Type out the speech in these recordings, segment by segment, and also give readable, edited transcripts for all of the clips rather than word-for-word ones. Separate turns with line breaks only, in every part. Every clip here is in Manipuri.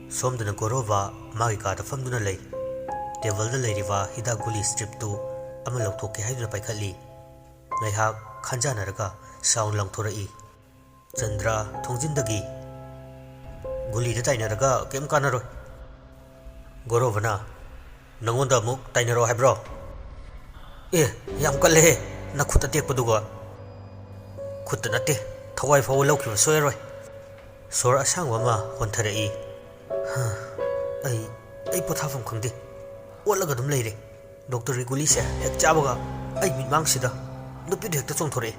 ꯁꯣꯝꯗꯅ ꯒꯣꯔꯣꯕꯥ ꯃꯥꯒꯤ ꯀꯥꯗ ꯐꯝꯗꯨꯅ ꯂꯩ꯫ ꯇꯦꯕꯜꯗ ꯂꯩꯔꯤꯕ ꯍꯤꯗꯥꯛ ꯒꯨꯂꯤ ꯁ꯭ꯇ꯭ꯔꯤꯞꯇꯨ ꯑꯃ ꯂꯧꯊꯣꯛꯀꯦ ꯍꯥꯏꯗꯨꯅ ꯄꯥꯏꯈꯠꯂꯤ꯫ ꯉꯥꯏꯍꯥꯛ ꯈꯟꯖꯥꯟꯅꯔꯒ ꯁꯥꯎꯟ ꯂꯪꯊꯣꯔꯛꯏ꯫ ꯆꯟꯗ꯭ꯔ ꯊꯣꯡꯖꯤꯟꯗꯒꯤ ꯒꯨꯂꯤꯗ ꯇꯥꯏꯅꯔꯒ ꯀꯩꯝ ꯀꯥꯟꯅꯔꯣꯏ꯫ ꯒꯣꯔꯣꯕꯅ ꯅꯪꯉꯣꯟꯗ ꯑꯃꯨꯛ ꯇꯥꯏꯅꯔꯣ ꯍꯥꯏꯕ꯭ꯔꯣ? ꯑꯦ ꯌꯥꯝ ꯀꯜꯂꯦꯍꯦ ꯅꯈꯨꯠ ꯑꯇꯦꯛꯄꯗꯨꯒ꯫ ꯈꯨꯠꯇ ꯅꯠꯇꯦ ꯊꯋꯥꯏ ꯐꯥꯎꯕ ꯂꯧꯈꯤꯕ ꯁꯣꯏꯔꯔꯣꯏ꯫ ꯁꯣꯔ ꯑꯁꯥꯡꯕ ꯑꯃ ꯍꯣꯟꯊꯔꯛꯏ꯫ ꯑꯩ ꯄꯣꯊꯥꯐꯝ ꯈꯪꯗꯦ꯫ ꯑꯣꯠꯂꯒ ꯑꯗꯨꯝ ꯂꯩꯔꯦ꯫ ꯗꯣꯛꯇꯔꯒꯤ ꯒꯨꯂꯤꯁꯦ ꯍꯦꯛ ꯆꯥꯕꯒ ꯑꯩ ꯃꯤꯠꯃꯥꯡꯁꯤꯗ ꯅꯨꯄꯤꯗꯨ ꯍꯦꯛꯇ ꯆꯣꯡꯊꯣꯔꯛꯑꯦ꯫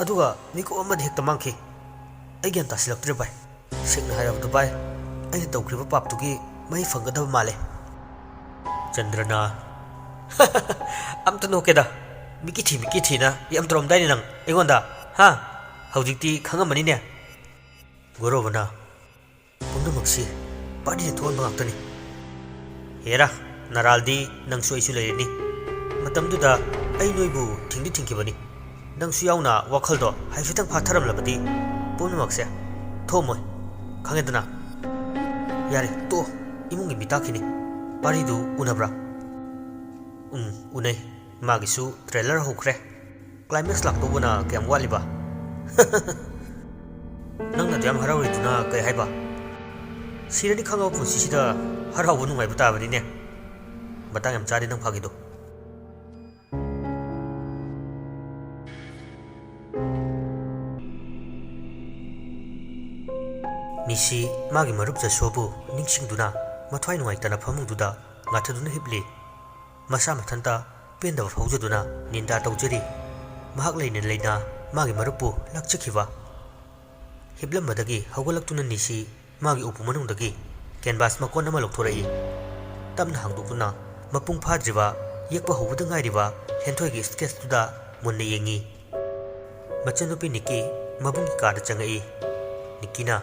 ꯑꯗꯨꯒ ꯃꯤꯀꯨꯞ ꯑꯃꯗ ꯍꯦꯛꯇ ꯃꯥꯡꯈꯤ꯫ ꯑꯩ ꯒ꯭ꯌꯥꯟ ꯇꯥꯁꯤꯜꯂꯛꯇ꯭ꯔꯦ ꯚꯥꯏ꯫ ꯁꯦꯡꯅ ꯍꯥꯏꯔꯕꯗ ꯚꯥꯏ, ꯑꯩꯅ ꯇꯧꯈ꯭ꯔꯤꯕ ꯄꯥꯞꯇꯨꯒꯤ ꯃꯍꯩ ꯐꯪꯒꯗꯕ ꯃꯥꯜꯂꯦ꯫ ꯆꯟꯗ꯭ꯔꯅ ꯑꯝꯇ ꯅꯣꯛꯀꯦꯗ꯫ ꯃꯤꯀꯤ ꯊꯤꯅ ꯌꯥꯝ ꯇꯧꯔꯝꯗꯥꯏꯅꯦ ꯅꯪ ꯑꯩꯉꯣꯟꯗ, ꯍꯥ? ꯍꯧꯖꯤꯛꯇꯤ ꯈꯪꯉꯝꯃꯅꯤꯅꯦ꯫ ꯒꯣꯔꯣꯕꯅ ꯄꯨꯝꯅꯃꯛꯁꯤ ꯄꯥꯔꯇꯤꯅ ꯊꯣꯛꯍꯟꯕ ꯉꯥꯛꯇꯅꯤ꯫ ꯍꯦꯔꯥ ꯅꯔꯥꯜꯗꯤ ꯅꯪꯁꯨ ꯑꯩꯁꯨ ꯂꯩꯔꯤꯅꯤ꯫ ꯃꯇꯝꯗꯨꯗ ꯑꯩ ꯅꯣꯏꯕు ꯊꯤꯡꯗꯤ ꯊꯤꯡꯈꯤꯕꯅꯤ꯫ ꯅꯪꯁꯨ ꯌꯥꯎꯅ ꯋꯥꯈꯜꯗꯣ ꯍꯥꯏꯐꯦꯠꯇꯪ ꯐꯥꯊꯔꯝꯂꯕꯗꯤ ꯄꯨꯝꯅꯃꯛꯁꯦ ꯊꯣꯛꯑꯝꯃꯣꯏ, ꯈꯪꯉꯦꯗꯅ꯫ ꯌꯥꯔꯦ ꯇꯣꯛꯑꯣ, ꯏꯃꯨꯡꯒꯤ ꯃꯤ ꯇꯥꯈꯤꯅꯤ꯫ ꯄꯥꯔꯤꯗꯨ ꯎꯅꯕ꯭ꯔꯥ? ꯎꯅꯩ꯫ ꯃꯥꯒꯤꯁꯨ ꯇ꯭ꯔꯦꯂꯔ ꯍꯧꯈ꯭ꯔꯦ꯫ ꯀ꯭ꯂꯥꯏꯃꯦꯛꯁ ꯂꯥꯛꯇꯧꯕꯅ ꯀꯌꯥꯝ ꯋꯥꯠꯂꯤꯕ? ꯅꯪꯅ ꯑꯗꯨꯌꯥꯝ ꯍꯔꯥꯎꯔꯤꯗꯨꯅ ꯀꯩ ꯍꯥꯏꯕ? ꯁꯤꯔꯅꯤ ꯈꯪꯉꯕ ꯄꯨꯟꯁꯤꯁꯤꯗ ꯍꯔꯥꯎꯕ ꯅꯨꯡꯉꯥꯏꯕ ꯇꯥꯕꯅꯤꯅꯦ꯫ ꯃꯇꯥꯡ ꯌꯥꯝ ꯆꯥꯗꯦ ꯅꯪ ꯐꯥꯒꯤꯗꯣ꯫ ꯅꯤꯁꯤ ꯃꯥꯒꯤ ꯃꯔꯨꯞ ꯖꯁꯣꯕꯨ ꯅꯤꯡꯁꯤꯡꯗꯨꯅ ꯃꯊ꯭ꯋꯥꯏ ꯅꯨꯡꯉꯥꯏꯇꯅ ꯐꯃꯨꯡꯗꯨꯗ ꯉꯥꯊꯗꯨꯅ ꯍꯤꯞꯂꯤ꯫ ꯃꯁꯥ ꯃꯊꯟꯇ ꯄꯦꯟꯗꯕ ꯐꯥꯎꯖꯗꯨꯅ ꯅꯤꯟꯗꯥ ꯇꯧꯖꯔꯤ꯫ ꯃꯍꯥꯛ ꯂꯩꯅ ꯂꯩꯅ ꯃꯥꯒꯤ ꯃꯔꯨꯞꯄꯨ ꯂꯥꯛꯆꯈꯤꯕ꯫ ꯍꯤꯞꯂꯝꯕꯗꯒꯤ ꯍꯧꯒꯠꯂꯛꯇꯨꯅ ꯅꯤꯁꯤ ꯃꯥꯒꯤ ꯎꯄꯨ ꯃꯅꯨꯡꯗꯒꯤ ꯀꯦꯟꯚꯥꯁ ꯃꯀꯣꯟ ꯑꯃ ꯂꯧꯊꯣꯔꯛꯏ꯫ ꯇꯞꯅ ꯍꯥꯡꯗꯣꯛꯇꯨꯅ ꯃꯄꯨꯡ ꯐꯥꯗ꯭ꯔꯤꯕ ꯌꯦꯛꯄ ꯍꯧꯕꯗ ꯉꯥꯏꯔꯤꯕ ꯍꯦꯟꯊꯣꯏꯒꯤ ꯁ꯭ꯀꯦꯠꯁꯇꯨꯗ ꯃꯨꯟꯅ ꯌꯦꯡꯉꯤ꯫ ꯃꯆꯟꯅꯨꯄꯤ ꯅꯤꯛꯀꯤ ꯃꯕꯨꯡꯒꯤ ꯀꯥꯗ ꯆꯪꯉꯛꯏ꯫ ꯅꯤꯛꯀꯤꯅ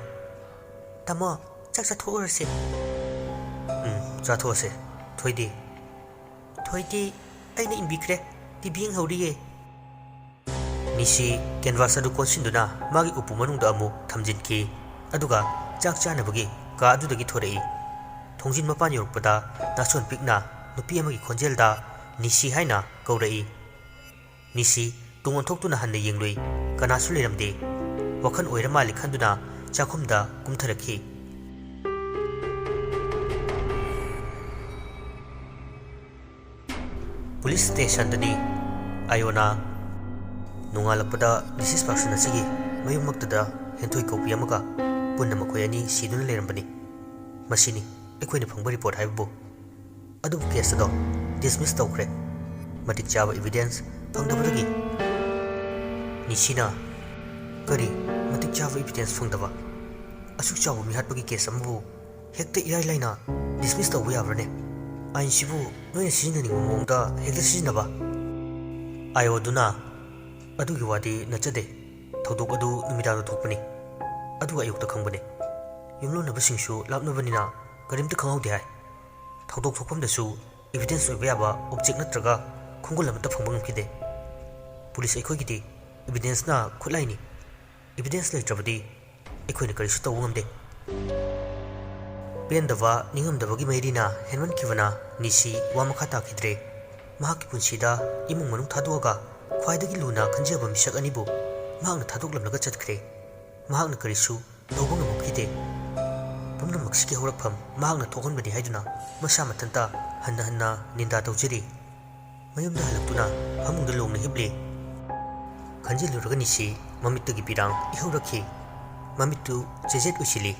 ꯇꯥꯃꯣ ꯆꯥꯛ ꯆꯥꯊꯣꯛꯎꯔꯁꯦ꯫ ꯆꯥꯊꯣꯛꯑꯁꯦ꯫ ꯊꯣꯏꯗꯤ? ꯊꯣꯏꯗꯤ ꯑꯩꯅ ꯏꯟꯕꯤꯈ꯭ꯔꯦ, ꯇꯤꯚꯤ ꯌꯦꯡꯍꯧꯔꯤꯌꯦ꯫ ꯅꯤꯁꯤ ꯀꯦꯟꯚꯥꯁ ꯑꯗꯨ ꯀꯣꯟꯁꯤꯟꯗꯨꯅ ꯃꯥꯒꯤ ꯎꯄꯨ ꯃꯅꯨꯡꯗ ꯑꯃꯨꯛ ꯊꯝꯖꯤꯟꯈꯤ꯫ ꯑꯗꯨꯒ ꯆꯥꯛ ꯆꯥꯅꯕꯒꯤ ꯀꯥ ꯑꯗꯨꯗꯒꯤ ꯊꯣꯔꯛꯏ꯫ ꯊꯣꯡꯖꯤꯟ ꯃꯄꯥꯟ ꯌꯧꯔꯛꯄꯗ ꯅꯥꯁꯣꯟ ꯄꯤꯛꯅ ꯅꯨꯄꯤ ꯑꯃꯒꯤ ꯈꯣꯟꯖꯦꯜꯗ ꯅꯤꯁꯤ ꯍꯥꯏꯅ ꯀꯧꯔꯛꯏ꯫ ꯅꯤꯁꯤ ꯇꯨꯡ ꯑꯣꯟꯊꯣꯛꯇꯨꯅ ꯍꯟꯅ ꯌꯦꯡꯂꯨꯏ꯫ ꯀꯅꯥꯁꯨ ꯂꯩꯔꯝꯗꯦ꯫ ꯋꯥꯈꯜ ꯑꯣꯏꯔ ꯃꯥꯜꯂꯤ ꯈꯟꯗꯨꯅ ꯆꯥꯛꯈꯨꯝꯗ ꯀꯨꯝꯊꯔꯛꯈꯤ꯫ ꯄꯨꯂꯤꯁ ꯁ꯭ꯇꯦꯁꯟꯗꯅꯤ꯫ ꯑꯥꯌꯣꯅ ꯅꯣꯡꯉꯥꯜꯂꯛꯄꯗ ꯃꯤꯁꯤꯁ ꯄꯥꯔꯁꯟ ꯑꯁꯤꯒꯤ ꯃꯌꯨꯝꯃꯛꯇꯗ ꯍꯦꯟꯊꯣꯏ ꯀꯧꯕꯤ ꯑꯃꯒ ꯄꯨꯟꯅ ꯃꯈꯣꯏ ꯑꯅꯤ ꯁꯤꯗꯨꯅ ꯂꯩꯔꯝꯕꯅꯤ꯫ ꯃꯁꯤꯅꯤ ꯑꯩꯈꯣꯏꯅ ꯐꯪꯕ ꯔꯤꯄꯣꯔꯠ ꯍꯥꯏꯕꯕꯨ꯫ ꯑꯗꯨꯕꯨ ꯀꯦꯁ ꯑꯗꯣ ꯗꯤꯁꯃꯤꯁ ꯇꯧꯈ꯭ꯔꯦ, ꯃꯇꯤꯛ ꯆꯥꯕ ꯏꯚꯤꯗꯦꯟꯁ ꯐꯪꯗꯕꯗꯒꯤ꯫ ꯅꯤꯁꯤꯅ ꯀꯔꯤ ꯃꯇꯤꯛ ꯆꯥꯕ ꯏꯚꯤꯗꯦꯟꯁ ꯐꯪꯗꯕ? ꯑꯁꯨꯛ ꯆꯥꯎꯕ ꯃꯤꯍꯥꯠꯄꯒꯤ ꯀꯦꯁ ꯑꯃꯕꯨ ꯍꯦꯛꯇ ꯏꯔꯥꯏ ꯂꯥꯏꯅ ꯗꯤꯁꯃꯤꯁ ꯇꯧꯕ ꯌꯥꯕ꯭ꯔꯅꯦ? ꯑꯥꯏꯟꯁꯤꯕꯨ ꯅꯣꯏꯅ ꯁꯤꯖꯤꯟꯅꯅꯤꯡꯕ ꯃꯑꯣꯡꯗ ꯍꯦꯛꯇ ꯁꯤꯖꯤꯟꯅꯕ? ꯑꯥꯌꯣꯗꯨꯅ ꯑꯗꯨꯒꯤ ꯋꯥꯗꯤ ꯅꯠꯆꯗꯦ꯫ ꯊꯧꯗꯣꯛ ꯑꯗꯨ ꯅꯨꯃꯤꯗꯥꯡꯗ ꯊꯣꯛꯄꯅꯤ, ꯑꯗꯨꯒ ꯑꯌꯨꯛꯇ ꯈꯪꯕꯅꯤ꯫ ꯌꯨꯝꯂꯣꯟꯅꯕꯁꯤꯡꯁꯨ ꯂꯥꯞꯅꯕꯅꯤꯅ ꯀꯔꯤꯝꯇ ꯈꯪꯍꯧꯗꯦ ꯍꯥꯏ꯫ ꯊꯧꯗꯣꯛ ꯊꯣꯛꯐꯝꯗꯁꯨ ꯏꯚꯤꯗꯦꯟꯁ ꯑꯣꯏꯕ ꯌꯥꯕ ꯑꯣꯕꯖꯦꯛ ꯅꯠꯇ꯭ꯔꯒ ꯈꯣꯡꯒꯨꯜ ꯑꯃꯠꯇ ꯐꯪꯕ ꯉꯝꯈꯤꯗꯦ꯫ ꯄꯨꯂꯤꯁ ꯑꯩꯈꯣꯏꯒꯤꯗꯤ ꯏꯚꯤꯗꯦꯟꯁꯅ ꯈꯨꯠꯂꯥꯏꯅꯤ꯫ ꯏꯚꯤꯗꯦꯟꯁ ꯂꯩꯇ꯭ꯔꯕꯗꯤ ꯑꯩꯈꯣꯏꯅ ꯀꯔꯤꯁꯨ ꯇꯧꯕ ꯉꯝꯗꯦ꯫ ꯄꯦꯟꯗꯕ ꯅꯤꯡꯉꯝꯗꯕꯒꯤ ꯃꯩꯔꯤꯅ ꯍꯦꯟꯃꯟꯈꯤꯕꯅ ꯅꯤꯁꯤ ꯋꯥ ꯃꯈꯥ ꯇꯥꯈꯤꯗ꯭ꯔꯦ꯫ ꯃꯍꯥꯛꯀꯤ ꯄꯨꯟꯁꯤꯗ ꯏꯃꯨꯡ ꯃꯅꯨꯡ ꯊꯥꯗꯣꯛꯑꯒ ꯈ꯭ꯋꯥꯏꯗꯒꯤ ꯂꯨꯅ ꯈꯟꯖꯕ ꯃꯤꯁꯛ ꯑꯅꯤꯕꯨ ꯃꯍꯥꯛꯅ ꯊꯥꯗꯣꯛꯂꯝꯂꯒ ꯆꯠꯈ꯭ꯔꯦ꯫ ꯃꯍꯥꯛꯅ ꯀꯔꯤꯁꯨ ꯇꯧꯕ ꯉꯝꯍꯧꯈꯤꯗꯦ꯫ ꯄꯨꯝꯅꯃꯛꯁꯤꯒꯤ ꯍꯧꯔꯛꯐꯝ ꯃꯍꯥꯛꯅ ꯊꯣꯛꯍꯟꯕꯅꯤ ꯍꯥꯏꯗꯨꯅ ꯃꯁꯥ ꯃꯊꯟꯇ ꯍꯟꯅ ꯍꯟꯅ ꯅꯤꯟꯗꯥ ꯇꯧꯖꯔꯤ꯫ ꯃꯌꯨꯝꯗ ꯍꯜꯂꯛꯇꯨꯅ ꯐꯃꯨꯡꯗ ꯂꯣꯡꯅ ꯍꯤꯞꯂꯤ꯫ ꯈꯟꯖꯤꯜꯂꯨꯔꯒ ꯅꯤꯁꯤ ꯃꯃꯤꯠꯇꯒꯤ ꯄꯤꯔꯥꯡ ꯏꯍꯧꯔꯛꯈꯤ꯫ ꯃꯃꯤꯠꯇꯨ ꯆꯦꯖꯦꯠ ꯑꯣꯏꯁꯤꯜꯂꯤ꯫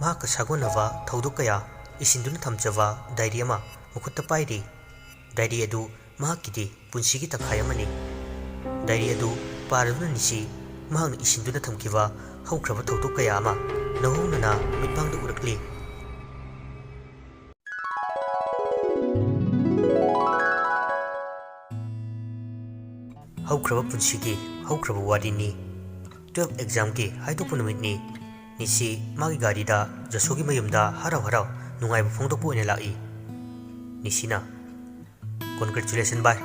ꯃꯍꯥꯛꯀ ꯁꯥꯒꯣꯟꯅꯕ ꯊꯧꯗꯣꯛ ꯀꯌꯥ ꯏꯁꯤꯟꯗꯨꯅ ꯊꯝꯖꯕ ꯗꯥꯏꯔꯤ ꯑꯃ ꯃꯈꯨꯠꯇ ꯄꯥꯏꯔꯤ꯫ ꯗꯥꯏꯔꯤ ꯑꯗꯨ ꯃꯍꯥꯛꯀꯤꯗꯤ ꯄꯨꯟꯁꯤꯒꯤ ꯇꯪꯈꯥꯏ ꯑꯃꯅꯤ꯫ ꯗꯥꯏꯔꯤ ꯑꯗꯨ ꯄꯥꯔꯗꯨꯅ ꯅꯤꯁꯤ ꯃꯍꯥꯛꯅ ꯏꯁꯤꯟꯗꯨꯅ ꯊꯝꯈꯤꯕ ꯍꯧꯈ꯭ꯔꯕ ꯊꯧꯗꯣꯛ ꯀꯌꯥ ꯑꯃ ꯅꯧꯍꯧꯅꯅ ꯃꯤꯠꯃꯥꯡꯗ ꯎꯔꯛꯂꯤ꯫ ꯍꯧꯈ꯭ꯔꯕ ꯄꯨꯟꯁꯤꯒꯤ ꯍꯧꯈ꯭ꯔꯕ ꯋꯥꯔꯤꯅꯤ꯫ 12 ꯑꯦꯛꯖꯥꯝꯒꯤ ꯍꯥꯏꯗꯣꯛꯄ ꯅꯨꯃꯤꯠꯅꯤ꯫ ꯅꯤꯁꯤ ꯃꯥꯒꯤ ꯒꯥꯔꯤꯗ ꯖꯁꯣꯒꯤ ꯃꯌꯨꯝꯗ ꯍꯔꯥꯎ ꯍꯔꯥꯎ ꯅꯨꯡꯉꯥꯏꯕ ꯐꯣꯡꯗꯣꯛꯄ ꯑꯣꯏꯅ ꯂꯥꯛꯏ꯫ ꯅꯤꯁꯤꯅ ꯀꯣꯟꯒ꯭ꯔꯦꯆꯨꯂꯦꯁꯟ ꯚꯥꯏ,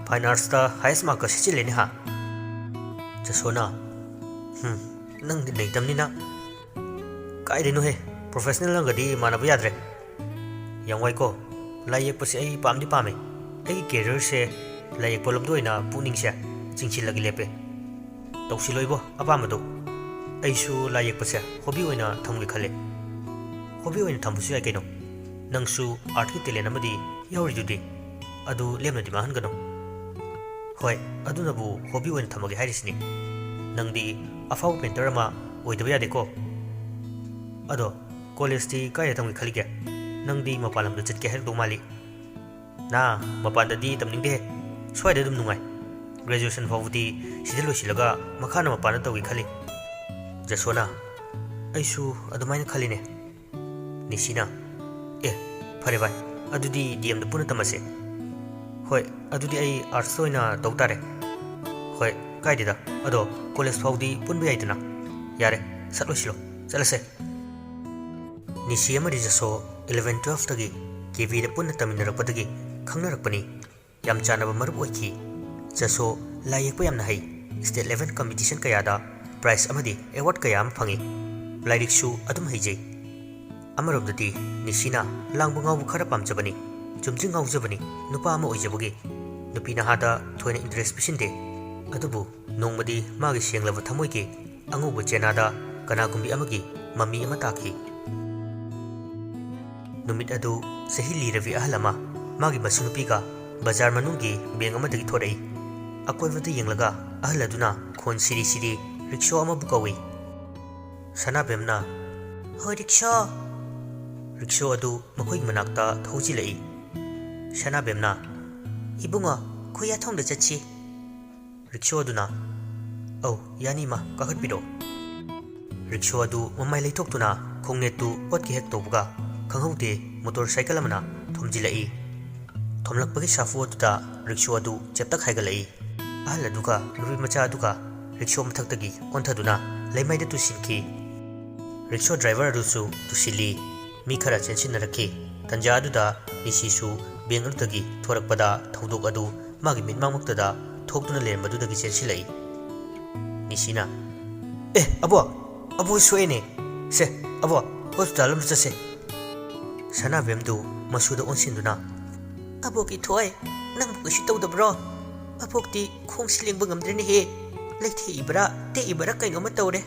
ꯐꯥꯏꯟ ꯑꯥꯔꯠꯁꯇ ꯍꯥꯏꯌꯦꯁ ꯃꯥꯔꯛꯀ ꯁꯤꯠꯆꯤꯜꯂꯦꯅꯦ ꯍꯥ? ꯖꯁꯣꯅ ꯅꯪꯗꯤ ꯅꯩꯇꯝꯅꯤꯅ꯫ ꯀꯥꯏꯗꯩꯅꯣꯍꯦ, ꯄ꯭ꯔꯣꯐꯦꯁꯅꯦꯜ ꯅꯪꯒꯗꯤ ꯃꯥꯟꯅꯕ ꯌꯥꯗ꯭ꯔꯦ ꯌꯥꯝ ꯋꯥꯏꯀꯣ ꯂꯥꯏ ꯌꯦꯛꯄꯁꯦ ꯑꯩ ꯄꯥꯝꯗꯤ ꯄꯥꯝꯃꯦ ꯑꯩꯒꯤ ꯀꯦꯔꯤꯌꯔꯁꯦ ꯂꯥꯏ ꯌꯦꯛꯄ ꯂꯣꯝꯗ ꯑꯣꯏꯅ ꯄꯨꯛꯅꯤꯡꯁꯦ ꯆꯤꯡꯁꯤꯜꯂꯒ ꯂꯦꯞꯄꯦ ꯇꯧꯁꯤꯜꯂꯣꯏꯕꯣ ꯑꯄꯥꯝꯕꯗꯣ ꯑꯩꯁꯨ ꯂꯥꯏ ꯌꯦꯛꯄꯁꯦ ꯍꯣꯕꯤ ꯑꯣꯏꯅ ꯊꯝꯒꯦ ꯈꯜꯂꯦ ꯍꯣꯕꯤ ꯑꯣꯏꯅ ꯊꯝꯕꯁꯨ ꯌꯥꯏ ꯀꯩꯅꯣ ꯅꯪꯁꯨ ꯑꯥꯔꯠꯀꯤ ꯇꯦꯂꯦꯟ ꯑꯃꯗꯤ ꯌꯥꯎꯔꯤꯗꯨꯗꯤ ꯑꯗꯨ ꯂꯦꯝꯅꯗꯤ ꯃꯥꯡꯍꯟꯒꯅꯨ ꯍꯣꯏ ꯑꯗꯨꯅꯕꯨ ꯍꯣꯕꯤ ꯑꯣꯏꯅ ꯊꯝꯃꯒꯦ ꯍꯥꯏꯔꯤꯁꯤꯅꯤ ꯅꯪꯗꯤ ꯑꯐꯥꯎꯕ ꯄꯦꯟꯇꯔ ꯑꯃ ꯑꯣꯏꯗꯕ ꯌꯥꯗꯦꯀꯣ ꯑꯗꯣ ꯀꯣꯂꯦꯖꯇꯤ ꯀꯥꯏꯗ ꯇꯝꯒꯦ ꯈꯜꯂꯤꯒꯦ ꯅꯪꯗꯤ ꯃꯄꯥꯟ ꯂꯝꯗ ꯆꯠꯀꯦ ꯍꯥꯏꯔꯛꯇꯧ ꯃꯥꯜꯂꯤ ꯃꯄꯥꯟꯗꯗꯤ ꯇꯝꯅꯤꯡꯗꯦꯍꯦ ꯁ꯭ꯋꯥꯏꯗ ꯑꯗꯨꯝ ꯅꯨꯡꯉꯥꯏ ꯒ꯭ꯔꯦꯖꯨꯑꯦꯁꯟ ꯐꯥꯎꯕꯗꯤ ꯁꯤꯗ ꯂꯣꯏꯁꯤꯜꯂꯒ ꯃꯈꯥꯅ ꯃꯄꯥꯟꯗ ꯇꯧꯒꯦ ꯈꯜꯂꯤ ꯖꯁꯣꯅꯥ ꯑꯩꯁꯨ ꯑꯗꯨꯃꯥꯏꯅ ꯈꯜꯂꯤꯅꯦ ꯅꯤꯁꯤꯅꯥ ꯐꯔꯦ ꯚꯥꯏ ꯑꯗꯨꯗꯤ ꯗꯤ ꯑꯦꯝꯗ ꯄꯨꯟꯅ ꯇꯝꯃꯁꯦ ꯍꯣꯏ ꯑꯗꯨꯗꯤ ꯑꯩ ꯑꯥꯔꯠꯁꯇ ꯑꯣꯏꯅ ꯇꯧ ꯇꯥꯔꯦ ꯍꯣꯏ ꯀꯥꯏꯗꯦꯗ ꯑꯗꯣ ꯀꯣꯂꯦꯖ ꯐꯥꯎꯗꯤ ꯄꯨꯟꯕ ꯌꯥꯏꯗꯅ ꯌꯥꯔꯦ ꯁꯠ ꯂꯣꯏꯁꯤꯜꯂꯣ ꯆꯠꯂꯁꯦ ꯅꯤꯁꯤ ꯑꯃꯗꯤ ꯖꯁꯣ 11-12ꯇꯒꯤ ꯀꯦꯕꯤꯗ ꯄꯨꯟꯅ ꯇꯝꯃꯤꯟꯅꯔꯛꯄꯗꯒꯤ ꯈꯪꯅꯔꯛꯄꯅꯤ ꯌꯥꯝ ꯆꯥꯟꯅꯕ ꯃꯔꯨꯞ ꯑꯣꯏꯈꯤ ꯖꯁꯣ ꯂꯥꯏ ꯌꯦꯛꯄ ꯌꯥꯝꯅ ꯍꯩ ꯁ꯭ꯇꯦꯠ ꯂꯦꯚꯦꯜ ꯀꯝꯄꯤꯇꯤꯁꯟ ꯀꯌꯥꯗ ꯄ꯭ꯔꯥꯏꯖ ꯑꯃꯗꯤ ꯑꯦꯋꯥꯔꯗ ꯀꯌꯥ ꯑꯃ ꯐꯪꯉꯤ ꯂꯥꯏꯔꯤꯛꯁꯨ ꯑꯗꯨꯝ ꯍꯩꯖꯩ ꯑꯃꯔꯣꯝꯗꯗꯤ ꯅꯤꯁꯤꯅ ꯂꯥꯡꯕ ꯉꯥꯎꯕ ꯈꯔ ꯄꯥꯝꯖꯕꯅꯤ ꯆꯨꯝꯗ꯭ꯔꯤꯡ ꯉꯥꯎꯖꯕꯅꯤ ꯅꯨꯄꯥ ꯑꯃ ꯑꯣꯏꯖꯕꯒꯤ ꯅꯨꯄꯤ ꯅꯍꯥꯗ ꯊꯣꯏꯅ ꯏꯟꯇꯔꯦꯁ ꯄꯤꯁꯤꯟꯗꯦ ꯑꯗꯨꯕꯨ ꯅꯣꯡꯃꯗꯤ ꯃꯥꯒꯤ ꯁꯦꯡꯂꯕ ꯊꯃꯣꯏꯒꯤ ꯑꯉꯧꯕ ꯆꯦꯅꯥꯗ ꯀꯅꯥꯒꯨꯝꯕꯤ ꯑꯃꯒꯤ ꯃꯃꯤ ꯑꯃ ꯇꯥꯈꯤ ꯅꯨꯃꯤꯠ ꯑꯗꯨ ꯆꯍꯤ ꯂꯤꯔꯕꯤ ꯑꯍꯜ ꯑꯃ ꯃꯥꯒꯤ ꯃꯁꯨꯅꯨꯄꯤꯒ ꯕꯖꯥꯔ ꯃꯅꯨꯡꯒꯤ ꯕꯦꯡꯛ ꯑꯃꯗꯒꯤ ꯊꯣꯔꯛꯏ ꯑꯀꯣꯏꯕꯗ ꯌꯦꯡꯂꯒ ꯑꯍꯜ ꯑꯗꯨꯅ ꯈꯣꯟ ꯁꯤꯔꯤ ꯁꯤꯔꯤ ꯔꯤꯛꯁꯣ ꯑꯃꯕꯨ ꯀꯧꯏ ꯁꯅꯥꯕꯦꯝꯅ ꯍꯣꯏ ꯔꯤꯛꯁꯣ ꯔꯤꯛꯁꯣ ꯑꯗꯨ ꯃꯈꯣꯏꯒꯤ ꯃꯅꯥꯛꯇ ꯊꯧꯖꯤꯜꯂꯛꯏ ꯁꯅꯥꯕꯦꯝꯅ ꯏꯕꯨꯡꯉꯣ ꯈꯨꯌꯥꯊꯣꯡꯗ ꯆꯠꯁꯤ ꯔꯤꯛꯁꯣ ꯑꯗꯨꯅ ꯑꯧ ꯌꯥꯅꯤ ꯃꯥ ꯀꯥꯈꯠꯄꯤꯔꯣ ꯔꯤꯛꯁꯣ ꯑꯗꯨ ꯃꯃꯥꯏ ꯂꯩꯊꯣꯛꯇꯨꯅ ꯈꯣꯡꯅꯦꯠꯇꯨ ꯑꯣꯠꯀꯦ ꯍꯦꯛ ꯇꯧꯕꯒ ꯈꯪꯍꯧꯗꯦ ꯃꯣꯇꯣꯔ ꯁꯥꯏꯀꯜ ꯑꯃꯅ ꯊꯣꯝꯖꯤꯜꯂꯛꯏ ꯊꯣꯝꯂꯛꯄꯒꯤ ꯁꯥꯐꯨ ꯑꯗꯨꯗ ꯔꯤꯛꯁꯣ ꯑꯗꯨ ꯆꯦꯞꯇꯛ ꯍꯥꯏꯒꯠꯂꯛꯏ ꯑꯍꯜ ꯑꯗꯨꯒ ꯅꯨꯄꯤ ꯃꯆꯥ ꯑꯗꯨꯒ ꯔꯤꯛꯁꯣ ꯃꯊꯛꯇꯒꯤ ꯑꯣꯟꯊꯗꯨꯅ ꯂꯩꯃꯥꯏꯗ ꯇꯨꯁꯤꯟꯈꯤ ꯔꯤꯛꯁꯣ ꯗ꯭ꯔꯥꯏꯚꯔ ꯑꯗꯨꯁꯨ ꯇꯨꯁꯤꯜꯂꯤ ꯃꯤ ꯈꯔ ꯆꯦꯟꯁꯤꯟꯅꯔꯛꯈꯤ ꯇꯟꯖꯥ ꯑꯗꯨꯗ ꯅꯤꯁꯤꯁꯨ ꯕꯦꯡꯛ ꯑꯗꯨꯗꯒꯤ ꯊꯣꯔꯛꯄꯗ ꯊꯧꯗꯣꯛ ꯑꯗꯨ ꯃꯥꯒꯤ ꯃꯤꯠꯃꯥꯡꯃꯛꯇꯗ ꯊꯣꯛꯇꯨꯅ ꯂꯩꯔꯝꯕꯗꯨꯗꯒꯤ ꯆꯦꯟꯁꯤꯜꯂꯛꯏ ꯅꯤꯁꯤꯅ ꯑꯕꯣ ꯁꯣꯛꯑꯦꯅꯦ ꯁꯦ ꯑꯕꯣ ꯍꯣꯁꯄꯤꯇꯥꯜ ꯑꯃꯗ ꯆꯠꯁꯦ ꯁꯅꯥꯕꯦꯝꯗꯨ ꯃꯁꯨꯗ ꯑꯣꯟꯁꯤꯟꯗꯨꯅ ꯑꯕꯣꯛꯀꯤ ꯊꯣꯏ ꯅꯪꯕꯨ ꯀꯩꯁꯨ ꯇꯧꯗꯕ꯭ꯔꯣ ꯑꯕꯣꯛꯇꯤ ꯈꯣꯡꯁꯤ ꯂꯦꯡꯕ ꯉꯝꯗ꯭ꯔꯦꯅꯦꯍꯦ ꯂꯩꯊꯦꯛꯏꯕ꯭ꯔꯥ ꯇꯦꯛꯏꯕ꯭ꯔꯥ ꯀꯩꯅꯣꯝꯃ ꯇꯧꯔꯦ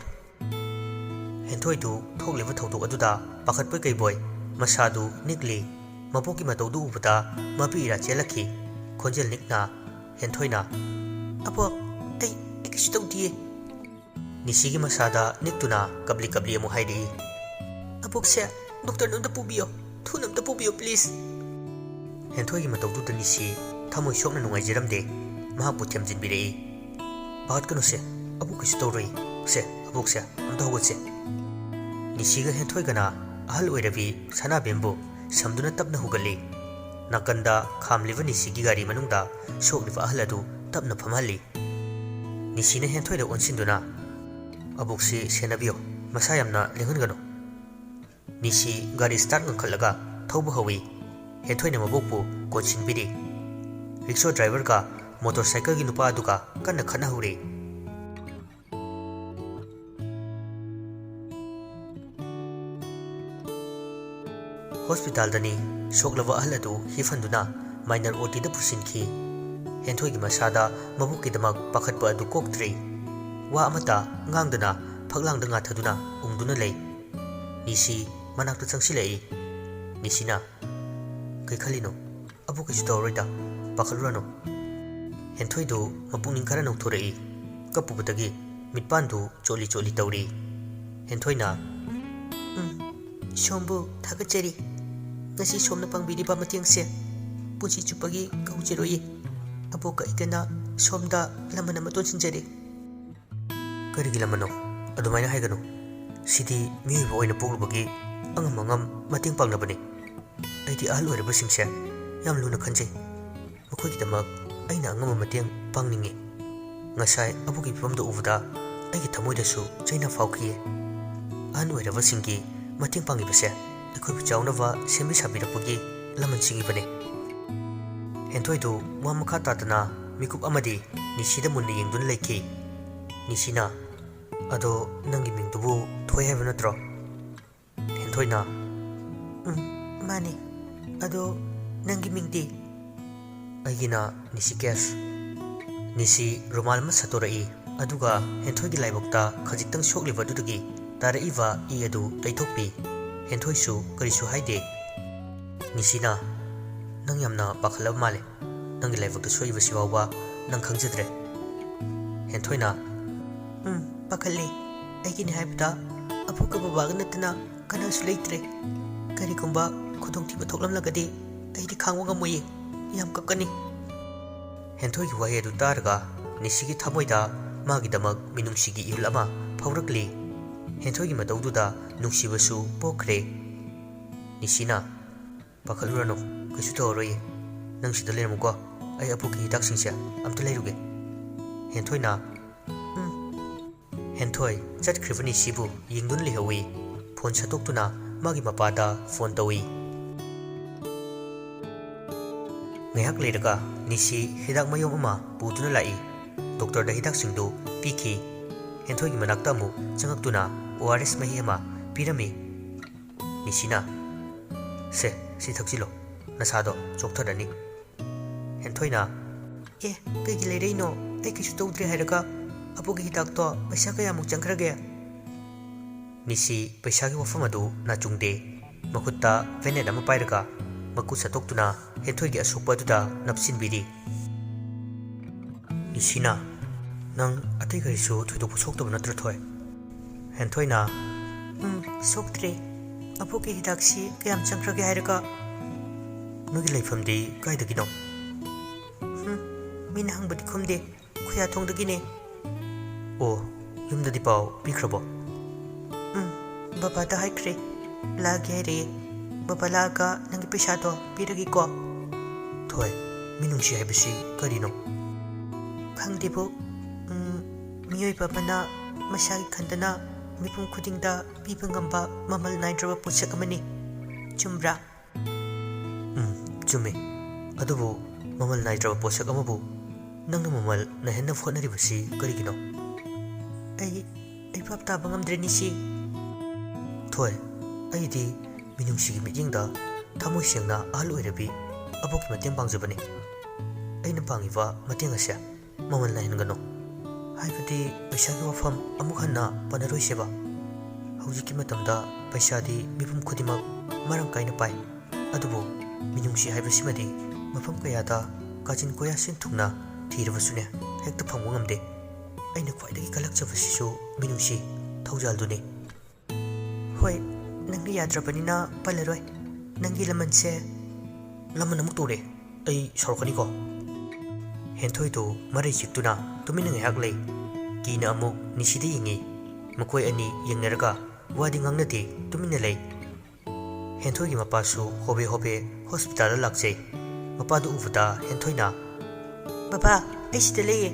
ꯍꯦꯟꯊꯣꯏꯗꯨ ꯊꯣꯛꯂꯤꯕ ꯊꯧꯗꯣꯛ ꯑꯗꯨꯗ ꯄꯥꯈꯠꯄꯣꯏ ꯀꯩꯕꯣꯏ ꯃꯁꯥꯗꯨ ꯅꯤꯛꯂꯤ ꯃꯕꯣꯛꯀꯤ ꯃꯇꯧꯗꯨ ꯎꯕꯗ ꯃꯄꯤꯔꯥ ꯆꯦꯜꯂꯛꯈꯤ ꯈꯣꯟꯖꯦꯜ ꯅꯤꯛꯅ ꯍꯦꯟꯊꯣꯏꯅ ꯑꯕꯣꯛ ꯑꯩ ꯀꯩꯁꯨ ꯇꯧꯗꯤꯌꯦ ꯅꯤꯁꯤꯒꯤ ꯃꯁꯥꯗ ꯅꯤꯛꯇꯨꯅ ꯀꯞꯂꯤ ꯀꯞꯂꯤ ꯑꯃꯨꯛ ꯍꯥꯏꯔꯛꯏ ꯑꯕꯣꯛꯁꯦ ꯗꯣꯛꯇꯔꯅ ꯑꯝꯇ ꯄꯨꯕꯤꯌꯣ ꯊꯨꯅ ꯑꯝꯇ ꯄꯨꯕꯤꯌꯣ ꯄ꯭ꯂꯤꯖ ꯍꯦꯟꯊꯣꯏꯒꯤ ꯃꯇꯧꯗꯨꯗ ꯅꯤꯁꯤ ꯊꯃꯣꯏ ꯁꯣꯛꯅ ꯅꯨꯡꯉꯥꯏꯖꯔꯝꯗꯦ ꯃꯍꯥꯛꯄꯨ ꯊꯦꯝꯖꯤꯟꯕꯤꯔꯛꯏ ꯄꯥꯈꯠꯀꯅꯨꯁꯦ ꯑꯕꯣꯛ ꯀꯩꯁꯨ ꯇꯧꯔꯣꯏ ꯁꯦ ꯑꯕꯣꯛꯁꯦ ꯑꯝꯇ ꯍꯧꯒꯠꯁꯦ ꯅꯤꯁꯤꯒ ꯍꯦꯟꯊꯣꯏꯒꯅ ꯑꯍꯜ ꯑꯣꯏꯔꯕꯤ ꯁꯅꯥꯕꯦꯝꯕꯨ ꯁꯝꯗꯨꯅ ꯇꯞꯅ ꯍꯧꯒꯠꯂꯤ ꯅꯥꯀꯟꯗ ꯈꯥꯝꯂꯤꯕ ꯅꯤꯁꯤꯒꯤ ꯒꯥꯔꯤ ꯃꯅꯨꯡꯗ ꯁꯣꯛꯂꯤꯕ ꯑꯍꯜ ꯑꯗꯨ ꯇꯞꯅ ꯐꯝꯍꯜꯂꯤ ꯅꯤꯁꯤꯅ ꯍꯦꯟꯊꯣꯏꯗ ꯑꯣꯟꯁꯤꯟꯗꯨꯅ ꯑꯕꯣꯛꯁꯤ ꯁꯦꯟꯅꯕꯤꯌꯣ ꯃꯁꯥ ꯌꯥꯝꯅ ꯂꯦꯡꯍꯟꯒꯅꯨ ꯅꯤꯁꯤ ꯒꯥꯔꯤ ꯁ꯭ꯇꯥꯔꯠ ꯉꯟꯈꯠꯂꯒ ꯊꯧꯕ ꯍꯧꯏ ꯍꯦꯟꯊꯣꯏꯅ ꯃꯕꯣꯛꯄꯨ ꯀꯣꯟꯁꯤꯟꯕꯤꯔꯤ ꯔꯤꯛꯁꯣ ꯗ꯭ꯔꯥꯏꯚꯔꯒ ꯃꯣꯇꯣꯔ ꯁꯥꯏꯀꯜꯒꯤ ꯅꯨꯄꯥ ꯑꯗꯨꯒ ꯀꯟꯅ ꯈꯠꯅꯍꯧꯔꯤ ꯍꯣꯁꯄꯤꯇꯥꯜꯗꯅꯤ ꯁꯣꯛꯂꯕ ꯑꯍꯜ ꯑꯗꯨ ꯍꯤꯞꯍꯟꯗꯨꯅ ꯃꯥꯏꯅꯔ ꯑꯣꯇꯤꯗ ꯄꯨꯁꯤꯟꯈꯤ ꯍꯦꯟꯊꯣꯏꯒꯤ ꯃꯁꯥꯗ ꯃꯕꯣꯛꯀꯤꯗꯃꯛ ꯄꯥꯈꯠꯄ ꯑꯗꯨ ꯀꯣꯛꯇ꯭ꯔꯤ ꯋꯥ ꯑꯃꯠꯇ ꯉꯥꯡꯗꯅ ꯐꯛꯂꯥꯡꯗ ꯉꯥꯊꯗꯨꯅ ꯎꯪꯗꯨꯅ ꯂꯩ ꯅꯤꯁꯤ ꯃꯅꯥꯛꯇ ꯆꯪꯁꯤꯜꯂꯛꯏ ꯅꯤꯁꯤꯅ ꯀꯩ ꯈꯜꯂꯤꯅꯣ ꯑꯕꯣꯛ ꯀꯩꯁꯨ ꯇꯧꯔꯔꯣꯏꯗ ꯄꯥꯈꯠꯂꯨꯔꯅꯨ ꯍꯦꯟꯊꯣꯏꯗꯨ ꯃꯄꯨꯛꯅꯤꯡ ꯈꯔ ꯅꯧꯊꯣꯔꯛꯏ ꯀꯞꯄꯨꯕꯗꯒꯤ ꯃꯤꯠꯄꯥꯟꯗꯨ ꯆꯣꯠꯂꯤ ꯆꯣꯠꯂꯤ ꯇꯧꯔꯤ ꯍꯦꯟꯊꯣꯏꯅ ꯁꯣꯝꯕꯨ ꯊꯥꯒꯠꯆꯔꯤ ꯉꯁꯤ ꯁꯣꯝꯅ ꯄꯥꯡꯕꯤꯔꯤꯕ ꯃꯇꯦꯡꯁꯦ ꯄꯨꯟꯁꯤ ꯆꯨꯞꯄꯒꯤ ꯀꯧꯖꯔꯣꯏ ꯑꯕꯣꯛꯀ ꯑꯩꯒꯅ ꯁꯣꯝꯗ ꯂꯃꯟ ꯑꯃ ꯇꯣꯟꯁꯤꯟꯖꯔꯤ ꯀꯔꯤꯒꯤ ꯂꯃꯟꯅꯣ ꯑꯗꯨꯃꯥꯏꯅ ꯍꯥꯏꯒꯅꯨ ꯁꯤꯗꯤ ꯃꯤꯑꯣꯏꯕ ꯑꯣꯏꯅ ꯄꯣꯛꯂꯨꯕꯒꯤ ꯑꯉꯝ ꯑꯉꯝ ꯃꯇꯦꯡ ꯄꯥꯡꯅꯕꯅꯤ ꯑꯩꯗꯤ ꯑꯍꯜ ꯑꯣꯏꯔꯕꯁꯤꯡꯁꯦ ꯌꯥꯝ ꯂꯨꯅ ꯈꯟꯖꯩ ꯃꯈꯣꯏꯒꯤꯗꯃꯛ ꯑꯩꯅ ꯑꯉꯝꯕ ꯃꯇꯦꯡ ꯄꯥꯡꯅꯤꯡꯉꯤ ꯉꯁꯥꯏ ꯑꯕꯣꯛꯀꯤ ꯐꯤꯕꯝꯗꯨ ꯎꯕꯗ ꯑꯩꯒꯤ ꯊꯃꯣꯏꯗꯁꯨ ꯆꯩꯅ ꯐꯥꯎꯈꯤꯌꯦ ꯑꯍꯜ ꯑꯣꯏꯔꯕꯁꯤꯡꯒꯤ ꯃꯇꯦꯡ ꯄꯥꯡꯂꯤꯕꯁꯦ ꯑꯩꯈꯣꯏꯕꯨ ꯆꯥꯎꯅꯕ ꯁꯦꯝꯕꯤ ꯁꯥꯕꯤꯔꯛꯄꯒꯤ ꯂꯃꯟꯁꯤꯡꯒꯤꯕꯅꯤ ꯍꯦꯟꯊꯣꯏꯗꯨ ꯋꯥ ꯃꯈꯥ ꯇꯥꯗꯅ ꯃꯤꯀꯨꯞ ꯑꯃꯗꯤ ꯅꯤꯁꯤꯗ ꯃꯨꯟꯅ ꯌꯦꯡꯗꯨꯅ ꯂꯩꯈꯤ ꯅꯤꯁꯤꯅ ꯑꯗꯣ ꯅꯪꯒꯤ ꯃꯤꯡꯗꯨꯕꯨ ꯊꯣꯏ ꯍꯥꯏꯕ ꯅꯠꯇ꯭ꯔꯣ ꯍꯦꯟꯊꯣꯏꯅ ꯍꯦꯟꯊꯣꯏꯅ ꯃꯥꯅꯤ ꯑꯗꯣ ꯅꯪꯒꯤ ꯃꯤꯡꯗꯤ ꯑꯩꯒꯤꯅ ꯅꯤꯁꯤꯀꯦꯁ ꯅꯤꯁꯤ ꯔꯨꯃꯥꯜ ꯑꯃ ꯁꯠꯇꯣꯔꯛꯏ ꯑꯗꯨꯒ ꯍꯦꯟꯊꯣꯏꯒꯤ ꯂꯥꯏꯕꯛꯇ ꯈꯖꯤꯛꯇꯪ ꯁꯣꯛꯂꯤꯕ ꯑꯗꯨꯗꯒꯤ ꯇꯥꯔꯛꯏꯕ ꯏ ꯑꯗꯨ ꯇꯩꯊꯣꯛꯄꯤ ꯍꯦꯟꯊꯣꯏꯁꯨ ꯀꯔꯤꯁꯨ ꯍꯥꯏꯗꯦ ꯅꯤꯁꯤꯅ ꯅꯪ ꯌꯥꯝꯅ ꯄꯥꯈꯠꯂꯕ ꯃꯥꯜꯂꯦ ꯅꯪꯒꯤ ꯂꯥꯏꯕꯛꯇ ꯁꯣꯛꯏꯕꯁꯤ ꯐꯥꯎꯕ ꯅꯪ ꯈꯪꯖꯗ꯭ꯔꯦ ꯍꯦꯟꯊꯣꯏꯅ ꯄꯥꯈꯠꯂꯦ ꯑꯩꯒꯤꯅꯤ ꯍꯥꯏꯕꯗ ꯑꯕꯣꯛꯀ ꯕꯕꯥꯒ ꯅꯠꯇꯅ ꯀꯅꯥꯁꯨ ꯂꯩꯇ꯭ꯔꯦ ꯀꯔꯤꯒꯨꯝꯕ ꯈꯨꯗꯣꯡꯊꯤꯕ ꯊꯣꯛꯂꯝꯂꯒꯗꯤ ꯑꯩꯗꯤ ꯈꯥꯡꯕ ꯉꯝꯃꯣꯏꯌꯦ ꯌꯥꯝ ꯀꯞꯀꯅꯤ ꯍꯦꯟꯊꯣꯏꯒꯤ ꯋꯥꯍꯩ ꯑꯗꯨ ꯇꯥꯔꯒ ꯅꯤꯁꯤꯒꯤ ꯊꯃꯣꯏꯗ ꯃꯥꯒꯤꯗꯃꯛ ꯃꯤꯅꯨꯡꯁꯤꯒꯤ ꯏꯍꯨꯜ ꯑꯃ ꯐꯥꯎꯔꯛꯂꯤ ꯍꯦꯟꯊꯣꯏꯒꯤ ꯃꯇꯧꯗꯨꯗ ꯅꯨꯡꯁꯤꯕꯁꯨ ꯄꯣꯛꯈ꯭ꯔꯦ ꯅꯤꯁꯤꯅ ꯄꯥꯈꯠꯂꯨꯔꯅꯨ ꯀꯩꯁꯨ ꯇꯧꯔꯔꯣꯏꯌꯦ ꯅꯪ ꯁꯤꯗ ꯂꯩꯔꯝꯃꯨꯀꯣ ꯑꯩ ꯑꯕꯣꯛꯀꯤ ꯍꯤꯗꯥꯛꯁꯤꯡꯁꯦ ꯑꯝꯇ ꯂꯩꯔꯨꯒꯦ ꯍꯦꯟꯊꯣꯏꯅ ꯍꯦꯟꯊꯣꯏ ꯆꯠꯈ꯭ꯔꯤꯕ ꯅꯤꯁꯤꯕꯨ ꯌꯦꯡꯗꯨꯅ ꯂꯩꯍꯧꯏ ꯐꯣꯟ ꯁꯠꯇꯣꯛꯇꯨꯅ ꯃꯥꯒꯤ ꯃꯄꯥꯗ ꯐꯣꯟ ꯇꯧꯏ ꯉꯥꯏꯍꯥꯛ ꯂꯩꯔꯒ ꯅꯤꯁꯤ ꯍꯤꯗꯥꯛ ꯃꯌꯣꯝ ꯑꯃ ꯄꯨꯗꯨꯅ ꯂꯥꯛꯏ ꯗꯣꯛꯇꯔꯗ ꯍꯤꯗꯥꯛꯁꯤꯡꯗꯨ ꯄꯤꯈꯤ ꯍꯦꯟꯊꯣꯏꯒꯤ ꯃꯅꯥꯛꯇ ꯑꯃꯨꯛ ꯆꯪꯉꯛꯇꯨꯅ ORS ꯃꯍꯤ ꯑꯃ ꯄꯤꯔꯝꯃꯤ ꯅꯤꯁꯤꯅ ꯁꯦ ꯁꯤ ꯊꯛꯆꯤꯜꯂꯣ ꯅꯁꯥꯗꯣ ꯆꯣꯛꯊꯔꯅꯤ ꯍꯦꯟꯊꯣꯏꯅ ꯀꯩꯒꯤ ꯂꯩꯔꯛꯏꯅꯣ ꯑꯩ ꯀꯩꯁꯨ ꯇꯧꯗ꯭ꯔꯦ ꯍꯥꯏꯔꯒ ꯑꯕꯣꯛꯀꯤ ꯍꯤꯗꯥꯛꯇꯣ ꯄꯩꯁꯥ ꯀꯌꯥꯃꯨꯛ ꯆꯪꯈ꯭ꯔꯒꯦ ꯅꯤꯁꯤ ꯄꯩꯁꯥꯒꯤ ꯋꯥꯐꯝ ꯑꯗꯨ ꯅꯥꯆꯨꯡꯗꯦ ꯃꯈꯨꯠꯇ ꯚꯦꯅꯦꯠ ꯑꯃ ꯄꯥꯏꯔꯒ ꯃꯀꯨ ꯁꯠꯇꯣꯛꯇꯨꯅ ꯍꯦꯟꯊꯣꯏꯒꯤ ꯑꯁꯣꯛꯄ ꯑꯗꯨꯗ ꯅꯞꯁꯤꯟꯕꯤꯔꯤ ꯅꯤꯁꯤꯅ ꯅꯪ ꯑꯇꯩ ꯀꯔꯤꯁꯨ ꯊꯣꯏꯗꯣꯛꯄ ꯁꯣꯛꯇꯕ ꯅꯠꯇ꯭ꯔ ꯊꯣꯏ ꯍꯦꯟꯊꯣꯏꯅ ꯁꯣꯛꯇ꯭ꯔꯦ ꯑꯕꯣꯛꯀꯤ ꯍꯤꯗꯥꯛꯁꯤ ꯀꯌꯥꯝ ꯆꯪꯈ꯭ꯔꯒꯦ ꯍꯥꯏꯔꯒ ꯅꯣꯏꯒꯤ ꯂꯩꯐꯝꯗꯤ ꯀꯥꯏꯗꯒꯤꯅꯣ ꯃꯤꯅ ꯍꯪꯕꯗꯤ ꯈꯨꯝꯗꯦ ꯈꯨꯌꯥꯊꯣꯡꯗꯒꯤꯅꯦ ꯑꯣ ꯌꯨꯝꯗꯗꯤ ꯄꯥꯎ ꯄꯤꯈ꯭ꯔꯕꯣ ꯕꯕꯥꯗ ꯍꯥꯏꯈ꯭ꯔꯦ ꯂꯥꯛꯑꯒꯦ ꯍꯥꯏꯔꯛꯑꯦ ꯕꯕꯥ ꯂꯥꯛꯑꯒ ꯅꯪꯒꯤ ꯄꯩꯁꯥꯗꯣ ꯄꯤꯔꯒꯦꯀꯣ ꯊꯣꯏ ꯃꯤꯅꯨꯡꯁꯤ ꯍꯥꯏꯕꯁꯤ ꯀꯔꯤꯅꯣ ꯈꯪꯗꯦꯕꯣ ꯃꯤꯑꯣꯏꯕ ꯑꯃꯅ ꯃꯁꯥꯒꯤ ꯈꯟꯗꯅ ꯃꯤꯄꯨꯝ ꯈꯨꯗꯤꯡꯗ ꯄꯤꯕ ꯉꯝꯕ ꯃꯃꯜ ꯅꯥꯏꯗ꯭ꯔꯕ ꯄꯣꯠꯁꯛ ꯑꯃꯅꯤ ꯆꯨꯝꯕ꯭ꯔꯥ ꯆꯨꯝꯃꯦ ꯑꯗꯨꯕꯨ ꯃꯃꯜ ꯅꯥꯏꯗ꯭ꯔꯕ ꯄꯣꯠꯁꯛ ꯑꯃꯕꯨ ꯅꯪꯅ ꯃꯃꯜ ꯅꯥꯏꯍꯟꯅꯕ ꯍꯣꯠꯅꯔꯤꯕꯁꯤ ꯀꯔꯤꯒꯤꯅꯣ ꯑꯩ ꯚꯥꯞ ꯇꯥꯕ ꯉꯝꯗ꯭ꯔꯦ ꯅꯤꯁꯤ ꯊꯣꯏ ꯑꯩꯗꯤ ꯃꯤꯅꯨꯡꯁꯤꯒꯤ ꯃꯤꯠꯌꯦꯡꯗ ꯊꯃꯣꯏ ꯁꯦꯡꯅ ꯑꯍꯜ ꯑꯣꯏꯔꯕꯤ ꯑꯕꯣꯛꯀꯤ ꯃꯇꯦꯡ ꯄꯥꯡꯖꯕꯅꯤ ꯑꯩꯅ ꯄꯥꯡꯉꯤꯕ ꯃꯇꯦꯡ ꯑꯁꯦ ꯃꯃꯜ ꯅꯥꯏꯍꯟꯒꯅꯨ ꯍꯥꯏꯕꯗꯤ ꯄꯩꯁꯥꯒꯤ ꯋꯥꯐꯝ ꯑꯃꯨꯛ ꯍꯟꯅ ꯄꯟꯅꯔꯣꯏꯁꯦꯕ ꯍꯧꯖꯤꯛꯀꯤ ꯃꯇꯝꯗ ꯄꯩꯁꯥꯗꯤ ꯃꯤꯄꯨꯝ ꯈꯨꯗꯤꯡꯃꯛ ꯃꯔꯥꯡ ꯀꯥꯏꯅ ꯄꯥꯏ ꯑꯗꯨꯕꯨ ꯃꯤꯅꯨꯡꯁꯤ ꯍꯥꯏꯕꯁꯤꯃꯗꯤ ꯃꯐꯝ ꯀꯌꯥꯗ ꯀꯥꯆꯤꯟ ꯀꯣꯌꯥ ꯁꯤꯟꯊꯨꯡꯅ ꯊꯤꯔꯕꯁꯨꯅꯦ ꯍꯦꯛꯇ ꯐꯪꯕ ꯉꯝꯗꯦ ꯑꯩꯅ ꯈ꯭ꯋꯥꯏꯗꯒꯤ ꯀꯜꯂꯛꯆꯕꯁꯤꯁꯨ ꯃꯤꯅꯨꯡꯁꯤ ꯊꯧꯖꯥꯜꯗꯨꯅꯤ ꯍꯣꯏ ꯅꯪꯅ ꯌꯥꯗ꯭ꯔꯕꯅꯤꯅ ꯄꯜꯂꯔꯣꯏ ꯅꯪꯒꯤ ꯂꯃꯟꯁꯦ ꯂꯃꯟ ꯑꯃꯨꯛ ꯇꯧꯔꯦ ꯑꯩ ꯁꯥꯎꯔꯛꯀꯅꯤꯀꯣ ꯍꯦꯟꯊꯣꯏꯗꯨ ꯃꯔꯩ ꯆꯤꯛꯇꯨꯅ ꯇꯨꯃꯤꯟꯅ ꯉꯥꯏꯍꯥꯛ ꯂꯩ ꯀꯤꯅ ꯑꯃꯨꯛ ꯅꯤꯁꯤꯗ ꯌꯦꯡꯉꯤ ꯃꯈꯣꯏ ꯑꯅꯤ ꯌꯦꯡꯅꯔꯒ ꯋꯥꯗꯤ ꯉꯥꯡꯅꯗꯦ ꯇꯨꯃꯤꯟꯅ ꯂꯩ ꯍꯦꯟꯊꯣꯏꯒꯤ ꯃꯄꯥꯁꯨ ꯍꯣꯕꯦ ꯍꯣꯕꯦ ꯍꯣꯁꯄꯤꯇꯥꯜꯗ ꯂꯥꯛꯆꯩ ꯃꯄꯥꯗꯨ ꯎꯕꯗ ꯍꯦꯟꯊꯣꯏꯅ ꯕꯕꯥ ꯑꯩ ꯁꯤꯗ ꯂꯩꯌꯦ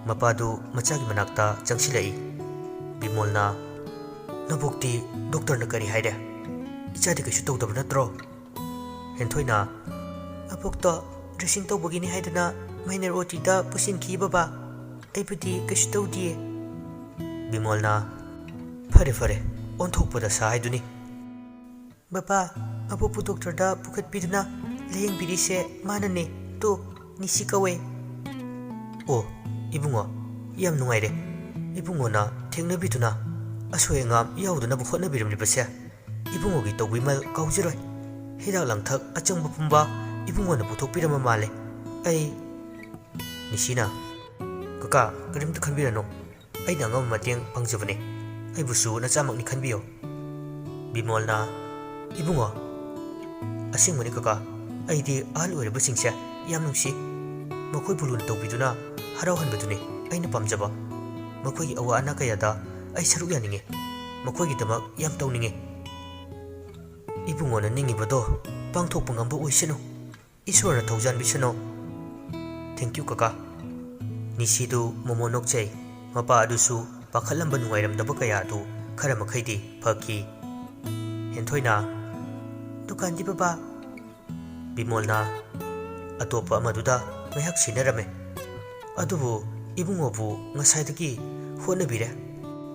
ꯃꯄꯥꯗꯨ ꯃꯆꯥꯒꯤ ꯃꯅꯥꯛꯇ ꯆꯪꯁꯤꯜꯂꯛꯏ ꯕꯤꯃꯣꯜꯅ ꯅꯕꯣꯛꯇꯤ ꯗꯣꯛꯇꯔꯅ ꯀꯔꯤ ꯍꯥꯏꯔꯦ ꯏꯆꯥꯗꯤ ꯀꯩꯁꯨ ꯇꯧꯗꯕ ꯅꯠꯇ꯭ꯔꯣ ꯍꯦꯟꯊꯣꯏꯅ ꯑꯕꯣꯛꯇꯣ ꯗ꯭ꯔꯦꯁꯤꯡ ꯇꯧꯕꯒꯤꯅꯤ ꯍꯥꯏꯗꯨꯅ ꯃꯥꯏꯅꯔ OTꯗ ꯄꯨꯁꯤꯟꯈꯤ ꯕꯕꯥ ꯑꯩꯕꯨꯗꯤ ꯀꯩꯁꯨ ꯇꯧꯗꯤꯌꯦ ꯕꯤꯃꯣꯜꯅ ꯐꯔꯦ ꯐꯔꯦ ꯑꯣꯟꯊꯣꯛꯄꯗ ꯁꯥ ꯍꯥꯏꯗꯨꯅꯤ ꯕꯕꯥ ꯑꯕꯣꯛꯄꯨ ꯗꯣꯛꯇꯔꯗ ꯄꯨꯈꯠꯄꯤꯗꯨꯅ ꯂꯥꯌꯦꯡꯕꯤꯔꯤꯁꯦ ꯃꯥꯅꯅꯦ ꯇꯣ ꯅꯤꯁꯤ ꯀꯧꯋꯦ ꯑꯣ ꯏꯕꯨꯡꯉꯣ ꯌꯥꯝ ꯅꯨꯡꯉꯥꯏꯔꯦ ꯏꯕꯨꯡꯉꯣꯅ ꯊꯦꯡꯅꯕꯤꯗꯨꯅ ꯑꯁꯣꯏ ꯑꯉꯥꯝ ꯌꯥꯎꯗꯅꯕ ꯍꯣꯠꯅꯕꯤꯔꯝꯂꯤꯕꯁꯦ ꯏꯕꯨꯡꯉꯣꯒꯤ ꯇꯧꯕꯤꯃꯜ ꯀꯥꯎꯖꯔꯣꯏ ꯍꯤꯗꯥꯛ ꯂꯥꯡꯊꯛ ꯑꯆꯪꯕ ꯄꯨꯝꯕ ꯏꯕꯨꯡꯉꯣꯅ ꯄꯨꯊꯣꯛꯄꯤꯔꯝꯕ ꯃꯥꯜꯂꯦ ꯑꯩ ꯅꯤꯁꯤꯅ ꯀꯀꯥ ꯀꯔꯤꯝꯇ ꯈꯟꯕꯤꯔꯅꯨ ꯑꯩꯅ ꯑꯉꯝꯕ ꯃꯇꯦꯡ ꯄꯥꯡꯖꯕꯅꯦ ꯑꯩꯕꯨꯁꯨ ꯅꯆꯥꯃꯛꯅꯤ ꯈꯟꯕꯤꯌꯣ ꯕꯤꯃꯣꯜꯅ ꯏꯕꯨꯡꯉꯣ ꯑꯁꯦꯡꯕꯅꯤ ꯀꯀꯥ ꯑꯩꯗꯤ ꯑꯍꯜ ꯑꯣꯏꯔꯕꯁꯤꯡꯁꯦ ꯌꯥꯝ ꯅꯨꯡꯁꯤ ꯃꯈꯣꯏꯕꯨ ꯂꯨꯅ ꯇꯧꯕꯤꯗꯨꯅ ꯍꯔꯥꯎꯍꯟꯕꯗꯨꯅꯤ ꯑꯩꯅ ꯄꯥꯝꯖꯕ ꯃꯈꯣꯏꯒꯤ ꯑꯋꯥ ꯑꯅꯥ ꯀꯌꯥꯗ ꯑꯩ ꯁꯔꯨꯛ ꯌꯥꯅꯤꯡꯉꯤ ꯃꯈꯣꯏꯒꯤꯗꯃꯛ ꯌꯥꯝ ꯇꯧꯅꯤꯡꯉꯤ ꯏꯕꯨꯡꯉꯣꯅ ꯅꯤꯡꯉꯤꯕꯗꯣ ꯄꯥꯡꯊꯣꯛꯄ ꯉꯝꯕ ꯑꯣꯏꯁꯅꯨ ꯏꯁꯣꯔꯅ ꯊꯧꯖꯥꯟꯕꯤꯁꯅꯨ ꯊꯦꯡꯀ꯭ꯌꯨ ꯀꯀꯥ ꯅꯤꯁꯤꯗꯨ ꯃꯣꯃꯣ ꯅꯣꯛꯆꯩ ꯃꯄꯥ ꯑꯗꯨꯁꯨ ꯄꯥꯈꯠꯂꯝꯕ ꯅꯨꯡꯉꯥꯏꯔꯝꯗꯕ ꯀꯌꯥ ꯑꯗꯨ ꯈꯔ ꯃꯈꯩꯗꯤ ꯐꯈꯤ ꯍꯦꯟꯊꯣꯏꯅ ꯗꯨꯀꯥꯟꯗꯤ ꯕꯕꯥ ꯕꯤꯃꯣꯜꯅ ꯑꯇꯣꯞꯄ ꯑꯃꯗꯨꯗ ꯉꯥꯏꯍꯥꯛ ꯁꯤꯟꯅꯔꯝꯃꯦ ꯑꯗꯨꯕꯨ ꯏꯕꯨꯡꯉꯣꯕꯨ ꯉꯁꯥꯏꯗꯒꯤ ꯍꯣꯠꯅꯕꯤꯔꯦ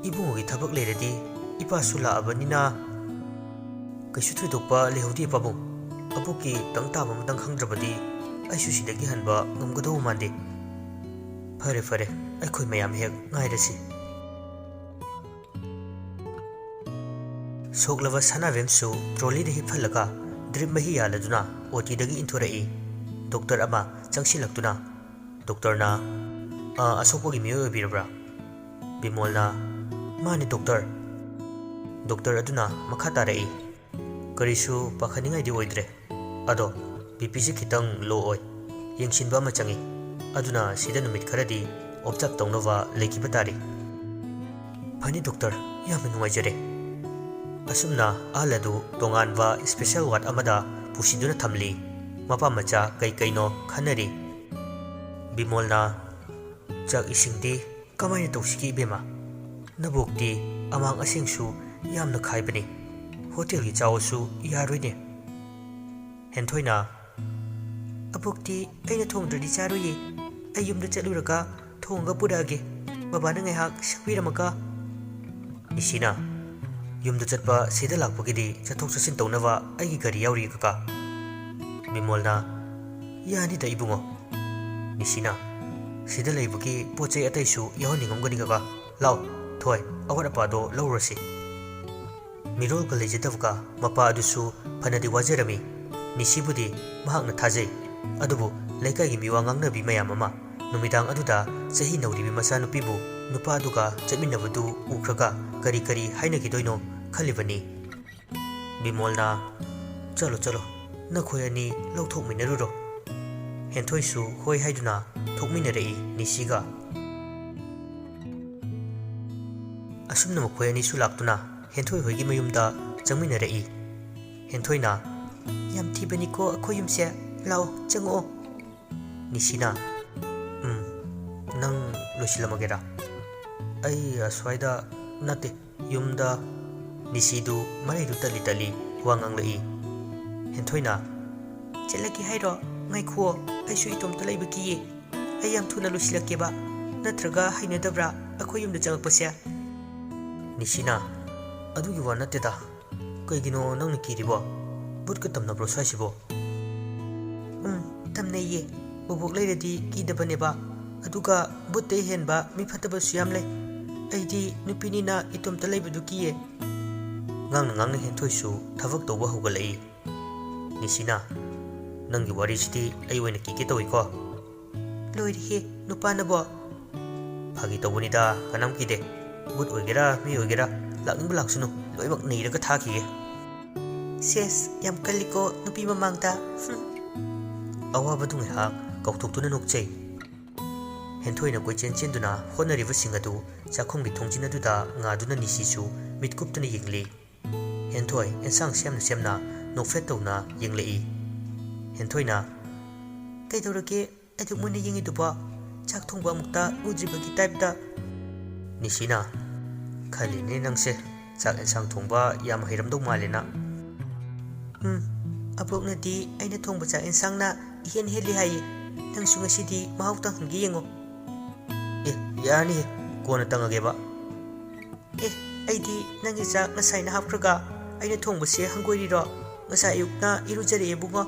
ꯏꯕꯨꯡꯉꯣꯒꯤ ꯊꯕꯛ ꯂꯩꯔꯗꯤ ꯏꯄꯥꯁꯨ ꯂꯥꯛꯑꯕꯅꯤꯅ Kaisu thoidokpa lehodi pabung. Abuki tang taba matang khangdrabadi aisu sidagi hanba ngamgadau mande. Fare fare aikhoi mayam hek ngairasi. Soklava sanavemsu trolley de hiphalaka drip mahi yaladuna OT dagi inthorei. Doctor ama changsilaktuna. Doctor na asokpogi miyo birabra. Bimol na mani doctor. Doctor aduna makha tarei. Karisu pakhaningai di oidre. Ado BP si khitang low oi. Yengsinba ma changi. Aduna sida numit kharadi observe tawnova lekiba tari. Phani doctor yamna nuwaijare. Asumna aladu tonganwa special ward amada pusiduna thamli. Mapa macha kai kaino khanari. Bimolna chak isingdi kamaina tawsiki bema. Nabokti amang asingsu yamna khaibani. Hotel gi chawosu yaroine. Henthoina abokti aina thongdradi charoye. Ayumda chaluraga thonga purage. Babana ngaihak sakbiramaka. Nisina yumda chatpa sida lakpagidi chathok chasin tawnawa aigi gari yauri kaka. Bimolna yani da ibungo. Nisina sida laibagi pochai ataisu yahoningamgani kaka. Lao thoi awat apado laurasi. Mirol ka lejitavka mapa adusu phanadi wajarami. Nisibudi mahakna thajai. Adubu laikagi miwa ngangnabi mayam ama numidang aduda sahi nauribi masa nupibu nupa aduga chatminabadu ukraga kari kari hainagidoino khalibani. Bimolna chalo chalo nakhoi ani lauthokminaruro. Henthoisu hoi haiduna thokminarei Nisiga. Asumna makhoi ani su laktuna Henthoi hoigi mayumda changminarei. Henthoina yam thibaniko akhoi yumse lao chango. Nisina nang loisilamagera. Ai aswaida nate yumda. Nisidu maraidu tali tali wangang lai. Henthoina chelaki hairo ngai khuo aisu itom talai baki. Ai yam thuna loisilakeba natraga hainadabra akhoi yumda changakpasya. Nisina adugi wa nateda kaigino nangna kiribo butka tamnabro swaisibo. Tamnaiye bobok lairadi kidabaneba aduga butte henba mi fataba suyam lay. Aidi nupinina itom talaibudu kiye. Ngang henthoisu thavak tawba hugalai. Nisina nangi warisidi ai oina kike tawiko. Loirihe nupanabo. Phagi tawbunida kanam kide. But oigera mi oigera lakning balaksunu loibak neiraga thakiye. Ses yam kaliko nupi mamangta. Awabadu ngahak kauthoktuna nokchei. Henthoina koichen chenduna honariba singadu chakhonggi thongjinaduda ngaduna Nisisu mitkuptuna yingli. Henthoi ensang semna nofret tawna yinglei. Henthoina kaidorake adukmuni yingiduba chak thongba mukta udribagi type-da. Nisina khaline nangse chak ensang thongba yam hairamdau malena. Aboknadi aina thongba chak ensangna ihen heli hayi. Nangsu ngasidi mahautang hangi yengo. Yani kona tangageba. Aidi nangi chak ngasai na hapkraga aina thongbase hangoiriro ngasai ayukna irujare ebungo.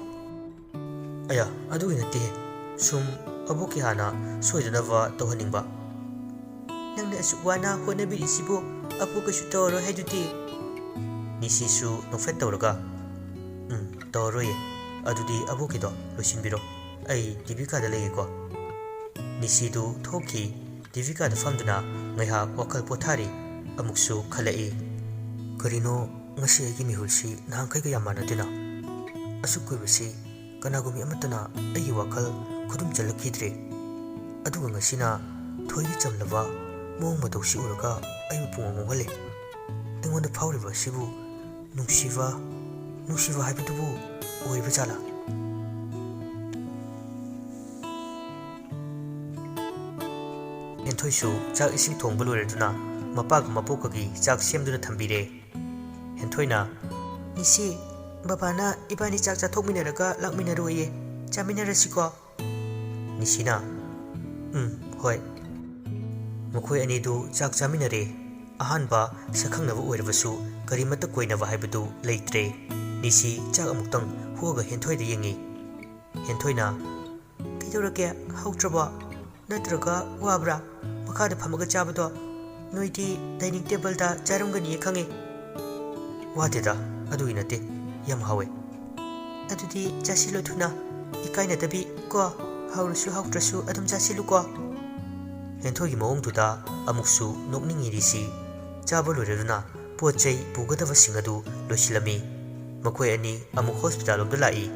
Aya adugi nate sum aboki hana soidanava tawhaningba. Nangna asukwana honabirisibo apu kasu tawro haiduti. Nisisu nofret tawraga. Tawroye adudi abokido loisinbiro. Ai Divika da legeko. Nisidu thoki Divika da famduna ngaihak wakal pothari amuksu khalai. Karino ngasi aigi mihulsi nahangkai ka yamanadina. Asukkoibasi kanagumi amatana aigi wakal khudum chalakidre. Aduga ngasina thoigi chamlaba mong matausi uraga ayu pungongole. Aingonda phawriba sibu nungsiva haibidubu oiba jala. Henthoisu chak ising thongba loiraduna mapaga mapokagi chak semduna thambire. Henthoina Nisi babana ibani chak chathokminaraga lakminaroye chaminarasiko. Nisina hoi makhoi anidu chak chaminare ꯑꯍꯥꯟꯕ ꯁꯛꯈꯪꯅꯕ ꯑꯣꯏꯔꯕꯁꯨ ꯀꯔꯤꯃꯠꯇ ꯀꯣꯏꯅꯕ ꯍꯥꯏꯕꯗꯨ ꯂꯩꯇ꯭ꯔꯦ꯫ ꯅꯤꯁꯤ ꯆꯥꯛ ꯑꯃꯨꯛꯇꯪ ꯍꯣꯒ ꯍꯦꯟꯊꯣꯏꯗ ꯌꯦꯡꯉꯤ꯫ ꯍꯦꯟꯊꯣꯏꯅ "ꯀꯩꯗꯧꯔꯒꯦ ꯍꯧꯇ꯭ꯔꯕꯣ? ꯅꯠꯇ꯭ꯔꯒ ꯋꯥꯕ꯭ꯔꯥ? ꯃꯈꯥꯗ ꯐꯝꯃꯒ ꯆꯥꯕꯗꯣ? ꯅꯣꯏꯗꯤ ꯗꯥꯏꯅꯤꯡ ꯇꯦꯕꯜꯗ ꯆꯥꯔꯝꯒꯅꯤꯌꯦ ꯈꯪꯉꯦ." "ꯋꯥꯗꯦꯗ, ꯑꯗꯨꯒꯤ ꯅꯠꯇꯦ, ꯌꯥꯝ ꯍꯥꯎꯋꯦ." "ꯑꯗꯨꯗꯤ ꯆꯥꯁꯤꯜꯂꯣ ꯊꯨꯅ, ꯏꯀꯥꯏꯅꯗꯕꯤ ꯀꯣ, ꯍꯥꯎꯔꯁꯨ ꯍꯥꯎꯇ꯭ꯔꯁꯨ ꯑꯗꯨꯝ ꯆꯥꯁꯤꯜꯂꯨꯀꯣ." ꯍꯦꯟꯊꯣꯏꯒꯤ ꯃꯑꯣꯡꯗꯨꯗ ꯑꯃꯨꯛꯁꯨ ꯅꯣꯛꯅꯤꯡꯉꯤ ꯔꯤꯁꯤ꯫ ꯆꯥꯕ ꯂꯣꯏꯔꯗꯨꯅ ꯄꯣꯠ ꯆꯩ ꯄꯨꯒꯗꯕꯁꯤꯡ ꯑꯗꯨ ꯂꯣꯏꯁꯤꯜꯂꯝꯃꯤ꯫ ꯃꯈꯣꯏ ꯑꯅꯤ ꯑꯃꯨꯛ ꯍꯣꯁꯄꯤꯇꯥꯜꯂꯣꯝꯗ ꯂꯥꯛꯏ꯫